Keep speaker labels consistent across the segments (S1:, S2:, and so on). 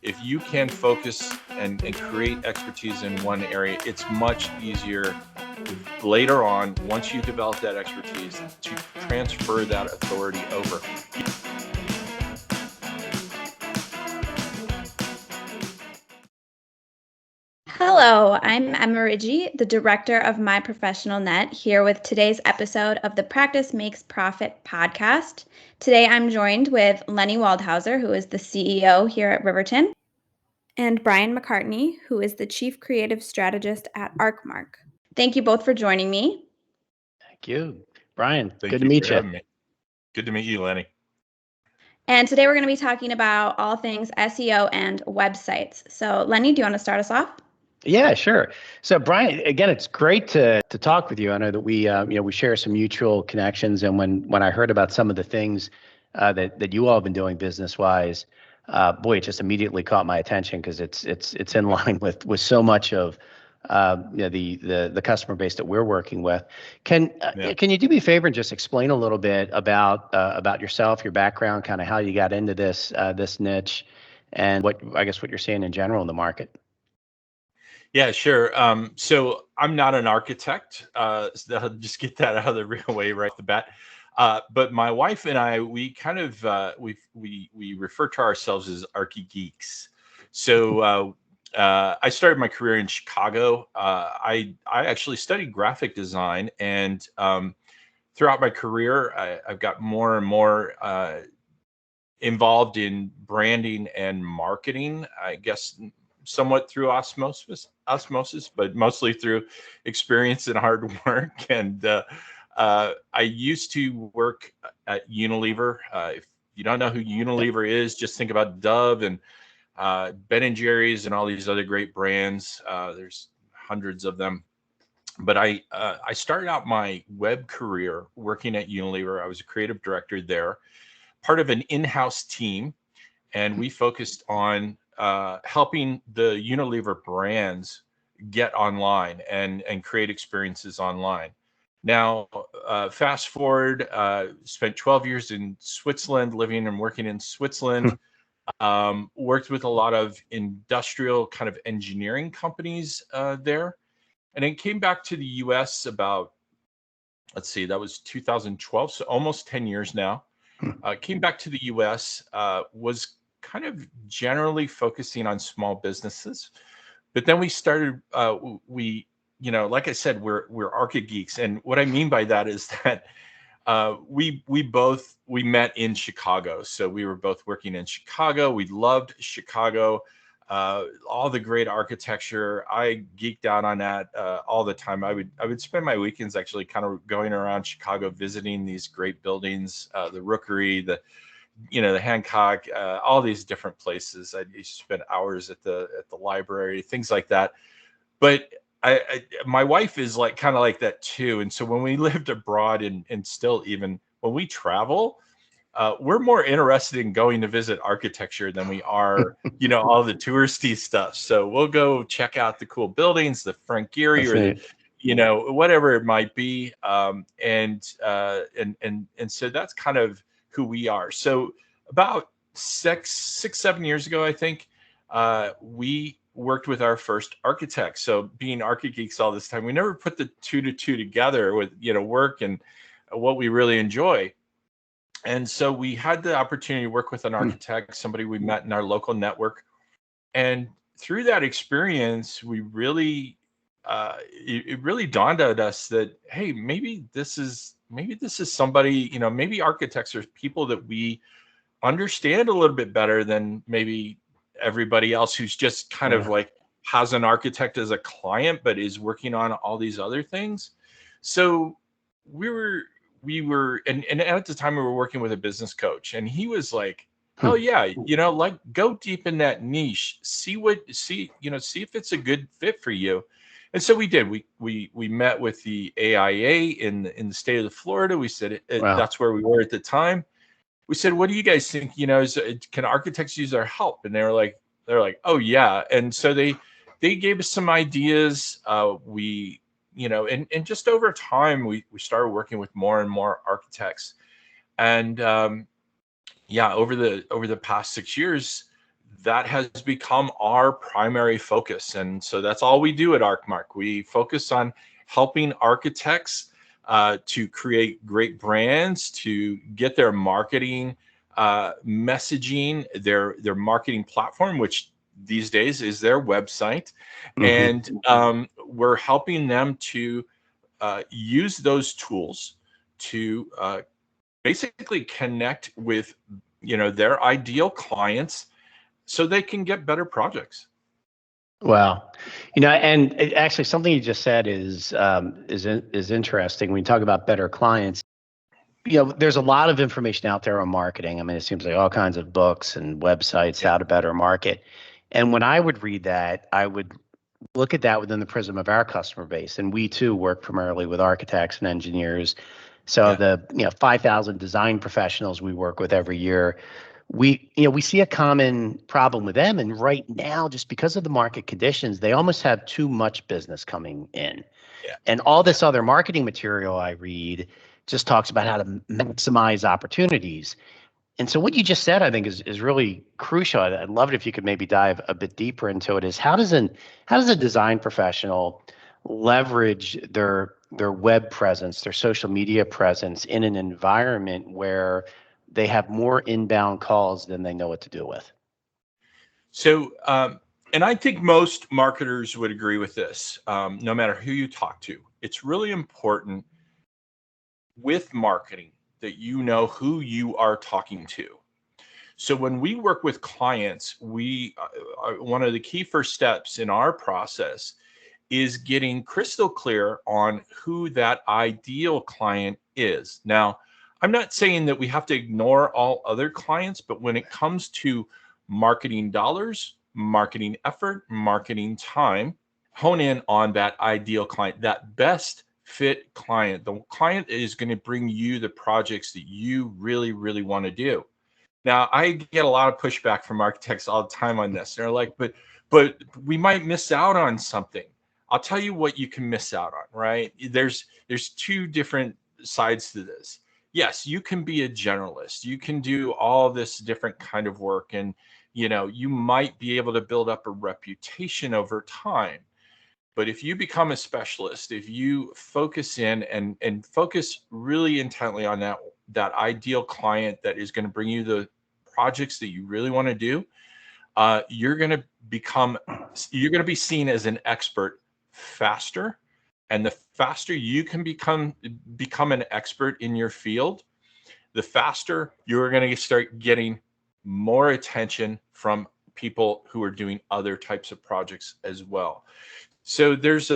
S1: if you can focus and create expertise in one area, it's much easier later on, once you develop that expertise, to transfer that authority over.
S2: Hello, I'm Emma Ridgie, the director of My Professional Net, here with today's episode of the Practice Makes Profit podcast. Today I'm joined with Lenny Waldhauser, who is the CEO here at Riverton, and Bryan McCartney, who is the Chief Creative Strategist at ArcMark. Thank you both for joining me.
S3: Thank you. Bryan,
S1: Thank
S3: good to meet you.
S1: Me. Good to meet you, Lenny.
S2: And today we're going to be talking about all things SEO and websites. So Lenny, do you want to start us off?
S3: Yeah, sure. So Bryan, again, it's great to talk with you. I know that we share some mutual connections, and when I heard about some of the things that you all have been doing business wise, boy, it just immediately caught my attention because it's in line with so much of the customer base that we're working with. Can you do me a favor and just explain a little bit about yourself, your background, kind of how you got into this niche, and what you're seeing in general in the market?
S1: Yeah, sure. So I'm not an architect. So I'll just get that out of the real way right off the bat. But my wife and I, we kind of we refer to ourselves as archi geeks. So I started my career in Chicago. I actually studied graphic design, and throughout my career, I've got more and more involved in branding and marketing. I guess somewhat through osmosis, but mostly through experience and hard work. And I used to work at Unilever. If you don't know who Unilever is, just think about Dove and Ben and Jerry's and all these other great brands. There's hundreds of them. But I started out my web career working at Unilever. I was a creative director there, part of an in-house team, and we focused on helping the Unilever brands get online and create experiences online. Now, fast forward, spent 12 years in Switzerland, living and working in Switzerland. Worked with a lot of industrial kind of engineering companies there. And then came back to the US about, let's see, that was 2012, so almost 10 years now. Came back to the US, was kind of generally focusing on small businesses. But then we started, like I said, we're archi geeks. And what I mean by that is that we met in Chicago. So we were both working in Chicago. We loved Chicago, all the great architecture. I geeked out on that all the time. I would spend my weekends actually kind of going around Chicago, visiting these great buildings, the Rookery, the Hancock, all these different places. I used to spend hours at the library, things like that. But my wife is like kind of like that too. And so when we lived abroad and still even when we travel, we're more interested in going to visit architecture than we are, all the touristy stuff. So we'll go check out the cool buildings, the Frank Gehry, or the, whatever it might be. And so that's kind of who we are. So about 7 years ago, I think, we worked with our first architect. So being archi geeks all this time, we never put the two to two together with, work and what we really enjoy. And so we had the opportunity to work with an architect, somebody we met in our local network. And through that experience, we really, it really dawned on us that, hey, maybe this is somebody, maybe architects are people that we understand a little bit better than maybe everybody else who's just kind of like has an architect as a client, but is working on all these other things. So we were, and at the time we were working with a business coach, and he was like, hell yeah, like go deep in that niche, see if it's a good fit for you. And so we did. We met with the AIA in the state of Florida. We said that's where we were at the time. We said, what do you guys think? Can architects use our help? And they're like, oh yeah. And so they gave us some ideas. And just over time, we started working with more and more architects. And over the past 6 years, that has become our primary focus. And so that's all we do at ArcMark. We focus on helping architects to create great brands, to get their marketing messaging, their marketing platform, which these days is their website. And we're helping them to use those tools to basically connect with their ideal clients so they can get better projects.
S3: Well, and actually something you just said is interesting. When you talk about better clients, there's a lot of information out there on marketing. I mean, it seems like all kinds of books and websites, how to better market. And when I would read that, I would look at that within the prism of our customer base. And we too work primarily with architects and engineers. So the 5,000 design professionals we work with every year, we see a common problem with them. And right now, just because of the market conditions, they almost have too much business coming in.
S1: Yeah.
S3: And all this other marketing material I read just talks about how to maximize opportunities. And so what you just said, I think, is really crucial. I'd love it if you could maybe dive a bit deeper into it. Is how does a design professional leverage their web presence, their social media presence in an environment where they have more inbound calls than they know what to do with?
S1: So, and I think most marketers would agree with this, no matter who you talk to. It's really important with marketing that you know who you are talking to. So when we work with clients, we one of the key first steps in our process is getting crystal clear on who that ideal client is. Now, I'm not saying that we have to ignore all other clients, but when it comes to marketing dollars, marketing effort, marketing time, hone in on that ideal client, that best fit client. The client is going to bring you the projects that you really, really want to do. Now, I get a lot of pushback from architects all the time on this. They're like, but we might miss out on something. I'll tell you what you can miss out on, right? There's two different sides to this. Yes, you can be a generalist. You can do all this different kind of work, and you might be able to build up a reputation over time. But if you become a specialist, if you focus in and focus really intently on that ideal client that is going to bring you the projects that you really want to do, you're going to be seen as an expert faster. And the faster you can become an expert in your field, the faster you're going to start getting more attention from people who are doing other types of projects as well. So there's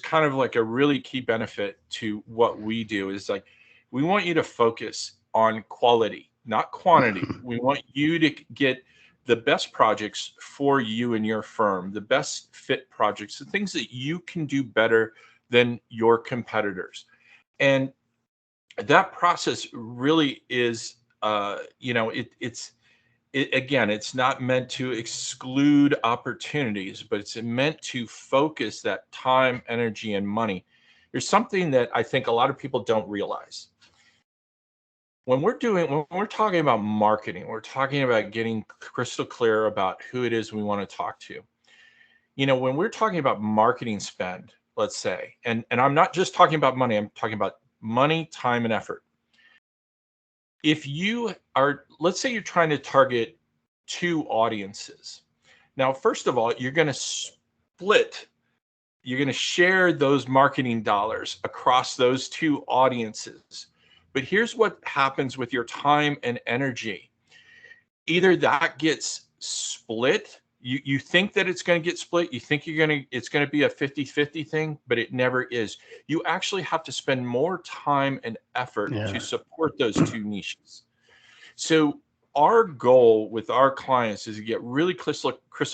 S1: kind of like a really key benefit to what we do is like, we want you to focus on quality, not quantity. We want you to get the best projects for you and your firm, the best fit projects, the things that you can do better than your competitors. And that process really is, it's not meant to exclude opportunities, but it's meant to focus that time, energy, and money. There's something that I think a lot of people don't realize. When we're talking about marketing, we're talking about getting crystal clear about who it is we want to talk to. When we're talking about marketing spend, let's say, and I'm not just talking about money, I'm talking about money, time, and effort. If you are, let's say you're trying to target two audiences. Now, first of all, you're going to share those marketing dollars across those two audiences. But here's what happens with your time and energy. Either that gets split. You think that it's going to get split. You think it's going to be a 50-50 thing, but it never is. You actually have to spend more time and effort to support those two niches. So our goal with our clients is to get really crystal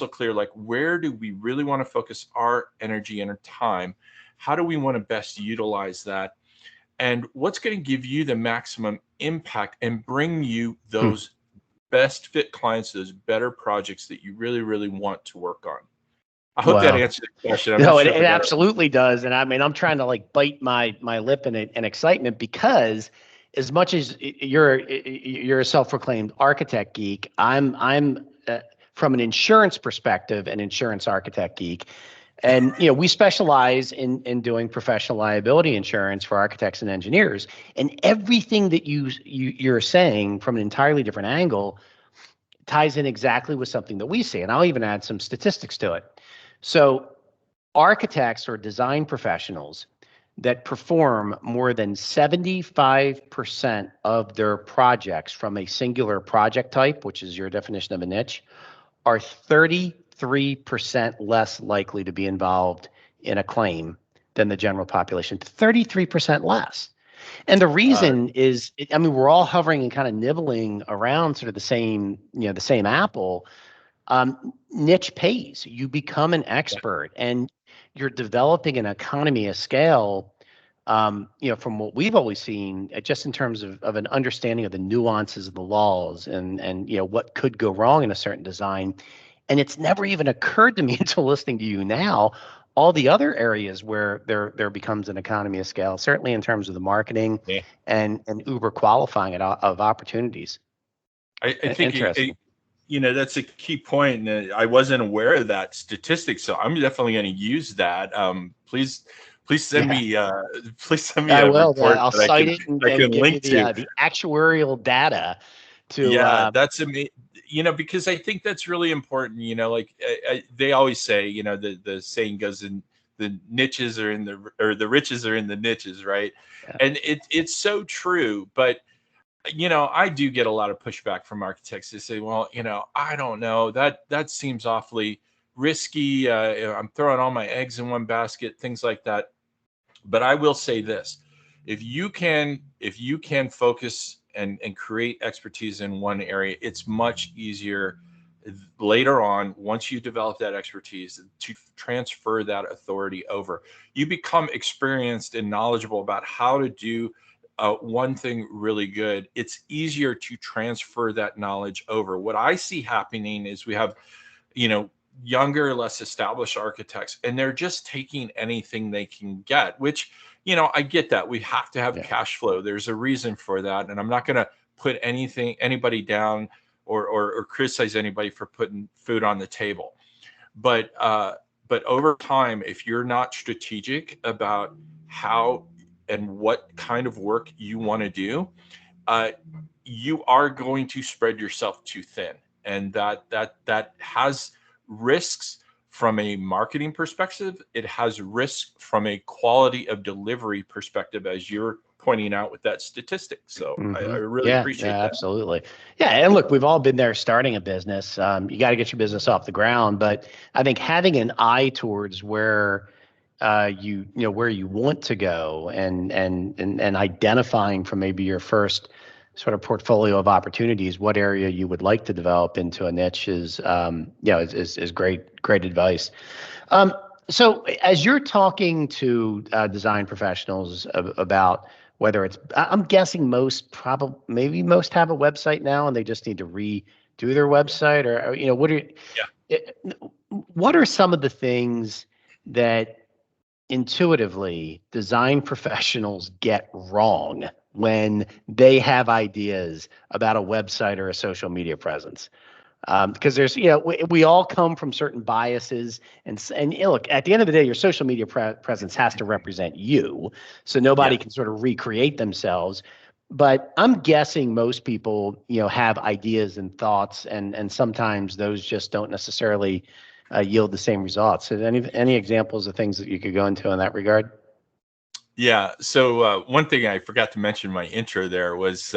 S1: clear, like, where do we really want to focus our energy and our time? How do we want to best utilize that? And what's going to give you the maximum impact and bring you those best fit clients, those better projects that you really, really want to work on? I hope that answered the question.
S3: No, it absolutely does. And I mean, I'm trying to like bite my lip in excitement, because as much as you're a self-proclaimed architect geek, I'm from an insurance perspective, an insurance architect geek. And we specialize in doing professional liability insurance for architects and engineers. And everything that you're saying from an entirely different angle ties in exactly with something that we see. And I'll even add some statistics to it. So architects or design professionals that perform more than 75% of their projects from a singular project type, which is your definition of a niche, are 33% less likely to be involved in a claim than the general population. 33% less. And the reason is, we're all hovering and kind of nibbling around sort of the same apple. Niche pays. You become an expert, and you're developing an economy of scale. From what we've always seen, just in terms of an understanding of the nuances of the laws and what could go wrong in a certain design. And it's never even occurred to me until listening to you now, all the other areas where there becomes an economy of scale, certainly in terms of the marketing and uber qualifying of opportunities.
S1: I think that's a key point. And I wasn't aware of that statistic, so I'm definitely going to use that. Please send me a report
S3: I'll
S1: that
S3: cite it and
S1: I can
S3: give
S1: link
S3: you
S1: to
S3: the actuarial data.
S1: That's amazing. Because I think that's really important. They always say, the saying goes, in the niches are the riches are in the niches, right? Yeah. And it's so true. But I do get a lot of pushback from architects. They say, well, I don't know, that seems awfully risky. I'm throwing all my eggs in one basket, things like that. But I will say this: if you can focus and create expertise in one area, it's much easier later on, once you develop that expertise, to transfer that authority over. You become experienced and knowledgeable about how to do one thing really good. It's easier to transfer that knowledge over. What I see happening is we have, younger, less established architects, and they're just taking anything they can get, which, I get that. We have to have cash flow. There's a reason for that. And I'm not going to put anybody down or criticize anybody for putting food on the table. But over time, if you're not strategic about how and what kind of work you want to do, you are going to spread yourself too thin. And that has risks from a marketing perspective. It has risks from a quality of delivery perspective, as you're pointing out with that statistic. So I really appreciate that.
S3: Absolutely. Yeah. And look, we've all been there starting a business. You got to get your business off the ground, but I think having an eye towards where where you want to go and identifying from maybe your first sort of portfolio of opportunities, what area you would like to develop into a niche is great advice. So as you're talking to design professionals about whether it's, I'm guessing most have a website now and they just need to redo their website, or what are some of the things that intuitively design professionals get wrong when they have ideas about a website or a social media presence? Because there's, we all come from certain biases, and look, at the end of the day, your social media presence has to represent you, so nobody can sort of recreate themselves. But I'm guessing most people, have ideas and thoughts, and sometimes those just don't necessarily yield the same results. So any examples of things that you could go into in that regard?
S1: Yeah. So one thing I forgot to mention in my intro there was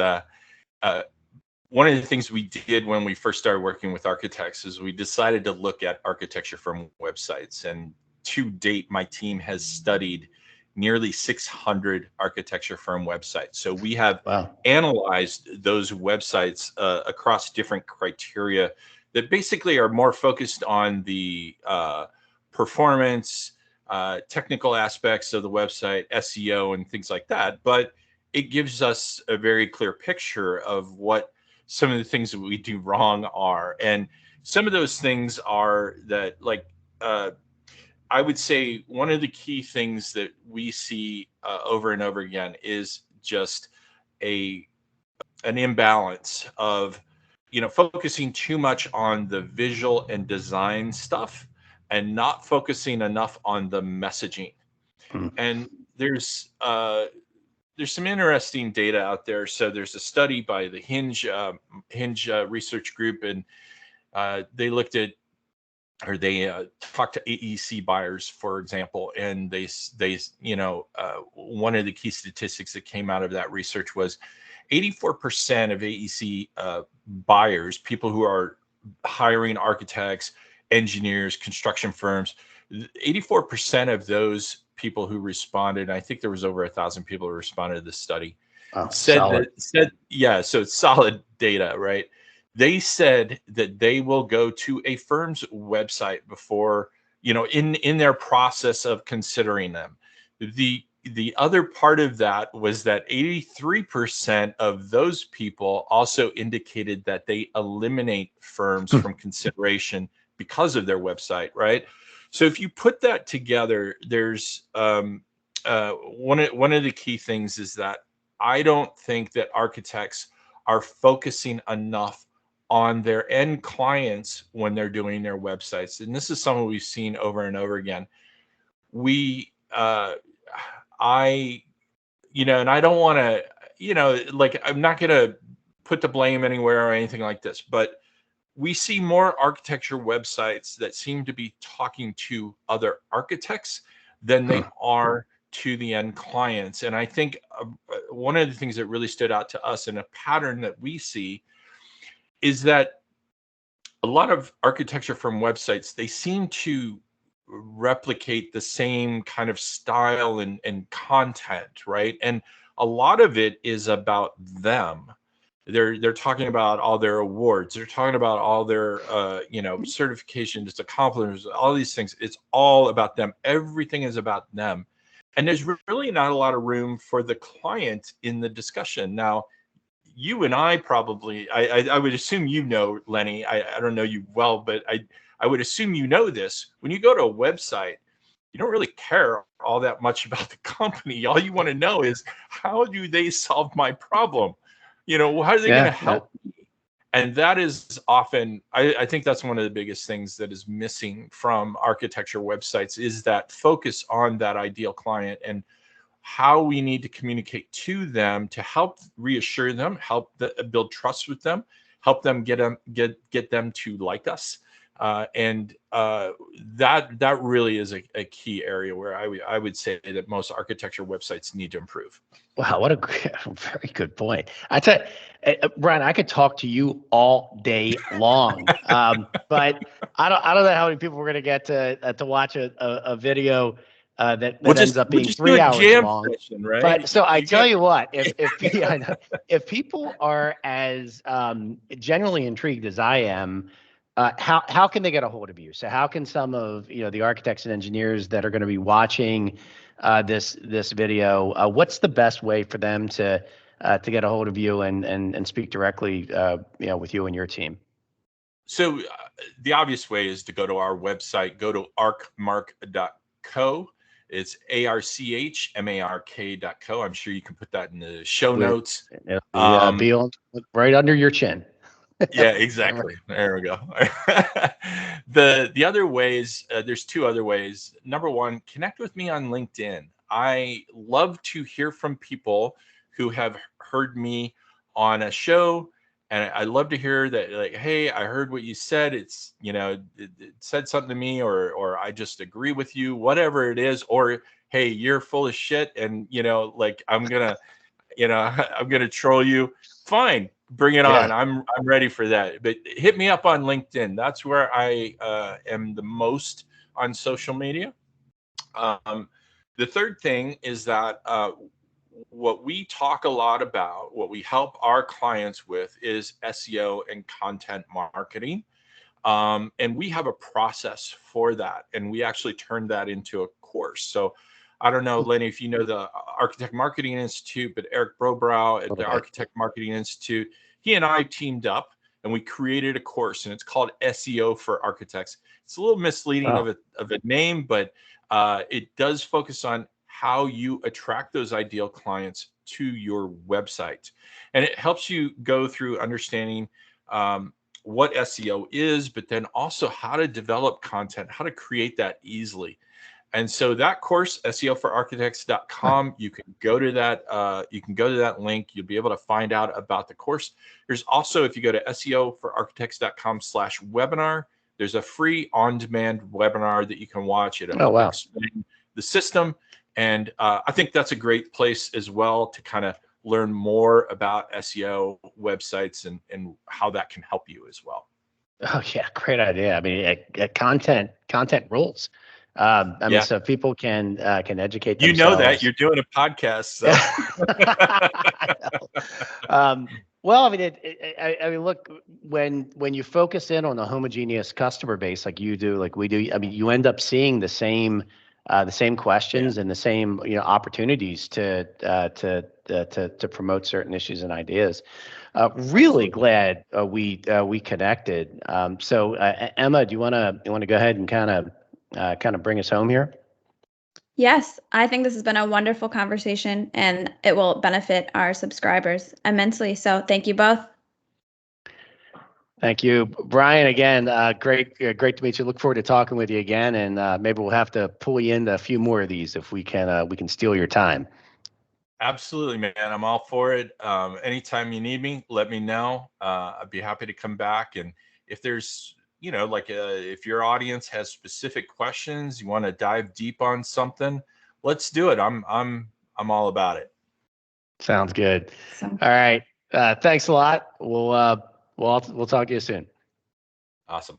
S1: one of the things we did when we first started working with architects is we decided to look at architecture firm websites. And to date, my team has studied nearly 600 architecture firm websites. So we have analyzed those websites across different criteria that basically are more focused on the performance, technical aspects of the website, SEO, and things like that. But it gives us a very clear picture of what some of the things that we do wrong are. And some of those things are that, like, I would say one of the key things that we see over and over again is just an imbalance of focusing too much on the visual and design stuff and not focusing enough on the messaging.
S3: Mm.
S1: And there's some interesting data out there. So there's a study by the Hinge research group, and they looked at, or they talked to AEC buyers, for example, and they one of the key statistics that came out of that research was 84% of AEC buyers, people who are hiring architects, engineers, construction firms, 84% of those people who responded, I think there was over 1,000 people who responded to this study, said, yeah, so it's solid data, right? They said that they will go to a firm's website before, in their process of considering them. The other part of that was that 83% of those people also indicated that they eliminate firms from consideration because of their website, right? So if you put that together, there's one of the key things is that I don't think that architects are focusing enough on their end clients when they're doing their websites. And this is something we've seen over and over again. And I don't want to, I'm not going to put the blame anywhere or anything like this, but we see more architecture websites that seem to be talking to other architects than they are to the end clients. And I think one of the things that really stood out to us, and a pattern that we see, is that a lot of architecture firm websites, they seem to replicate the same kind of style and content, right? And a lot of it is about them. They're talking about all their awards. They're talking about all their certifications, accomplishments, all these things. It's all about them. Everything is about them. And there's really not a lot of room for the client in the discussion. Now, you and I probably, I would assume Lenny, I don't know you well, but I would assume this. When you go to a website, you don't really care all that much about the company. All you want to know is, how do they solve my problem? How are they going to help me? And that is often, I think that's one of the biggest things that is missing from architecture websites, is that focus on that ideal client and how we need to communicate to them to help reassure them, help build trust with them, help them get them to like us. And that really is a key area where I would say that most architecture websites need to improve.
S3: Wow, what a very good point. I tell you, Bryan, I could talk to you all day long, but I don't know how many people we're going to get to watch a video that ends up being 3 hours long.
S1: Session, right?
S3: But so I tell you what, if people are as genuinely intrigued as I am, how can they get a hold of you? So how can some of the architects and engineers that are going to be watching this video, what's the best way for them to get a hold of you and speak directly with you and your team?
S1: So the obvious way is to go to our website, go to archmark.co. It's ARCHMARK.co. I'm sure you can put that in the show notes.
S3: It'll be right under your chin.
S1: Yeah, exactly. There we go. The other ways, there's two other ways. Number one, connect with me on LinkedIn. I love to hear from people who have heard me on a show, and I love to hear that, like, hey, I heard what you said. It's, it said something to me, or I just agree with you, whatever it is, or hey, you're full of shit, and I'm gonna troll you. Fine, bring it on. I'm ready for that. But hit me up on LinkedIn. That's where I am the most on social media. The third thing is that what we talk a lot about, what we help our clients with, is SEO and content marketing. And we have a process for that. And we actually turned that into a course. So I don't know, Lenny, if you know the Architect Marketing Institute, but Eric Brobrow at the Architect Marketing Institute, he and I teamed up and we created a course, and it's called SEO for Architects. It's a little misleading of a name, but it does focus on how you attract those ideal clients to your website. And it helps you go through understanding what SEO is, but then also how to develop content, how to create that easily. And so that course, SEOforarchitects.com, you can go to that link. You'll be able to find out about the course. There's also, if you go to SEOforarchitects.com/webinar, there's a free on-demand webinar that you can watch. It'll explain the system. And I think that's a great place as well to kind of learn more about SEO websites and how that can help you as well.
S3: Oh yeah, great idea. I mean, content rules. I mean, so people can educate themselves.
S1: You know that you're doing a podcast, so.
S3: Well, I mean, I mean, look, when you focus in on a homogeneous customer base like you do, like we do, I mean, you end up seeing the same questions and the same opportunities to promote certain issues and ideas. Really glad we connected. So Emma, do you want to go ahead and kind of bring us home here?
S2: Yes, I think this has been a wonderful conversation, and it will benefit our subscribers immensely. So thank you both.
S3: Thank you, Bryan. Again, great to meet you. Look forward to talking with you again, and maybe we'll have to pull you into a few more of these if we can steal your time.
S1: Absolutely, man. I'm all for it. Anytime you need me, let me know. I'd be happy to come back. And if there's, if your audience has specific questions, you want to dive deep on something, let's do it. I'm all about it.
S3: Sounds good. All right. Thanks a lot. We'll talk to you soon.
S1: Awesome.